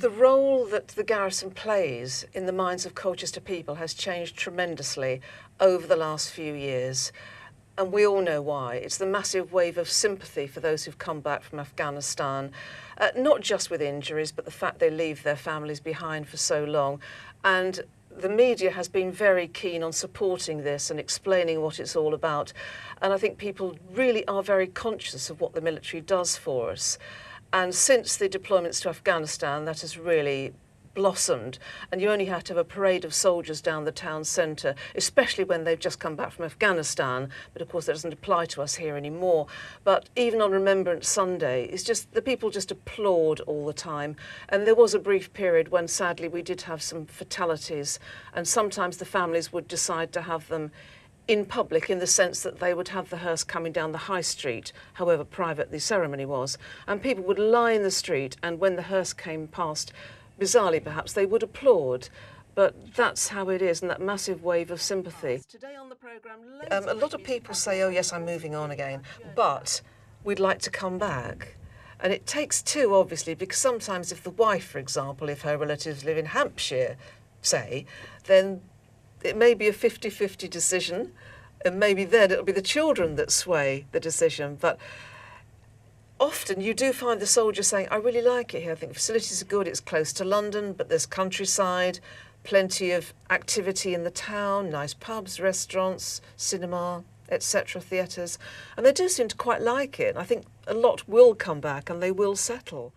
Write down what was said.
The role that the garrison plays in the minds of Colchester people has changed tremendously over the last few years. And we all know why. It's the massive wave of sympathy for those who've come back from Afghanistan, not just with injuries, but the fact they leave their families behind for so long. And the media has been very keen on supporting this and explaining what it's all about. And I think people really are very conscious of what the military does for us. And since the deployments to Afghanistan, that has really blossomed, and you only have to have a parade of soldiers down the town centre, especially when they've just come back from Afghanistan. But of course that doesn't apply to us here anymore. But even on Remembrance Sunday, it's just the people just applaud all the time. And there was a brief period when sadly we did have some fatalities, and sometimes the families would decide to have them in public, in the sense that they would have the hearse coming down the high street, however private the ceremony was, and people would line the street, and when the hearse came past, bizarrely perhaps, they would applaud. But that's how it is, and that massive wave of sympathy. Today on the programme, a lot of people say, oh yes, I'm moving on again, but we'd like to come back. And it takes two, obviously, because sometimes if the wife, for example, if her relatives live in Hampshire, say, then it may be a 50-50 decision, and maybe then it'll be the children that sway the decision. But often you do find the soldiers saying, I really like it here, I think the facilities are good, it's close to London, but there's countryside, plenty of activity in the town, nice pubs, restaurants, cinema, etc., theatres, and they do seem to quite like it. I think a lot will come back and they will settle.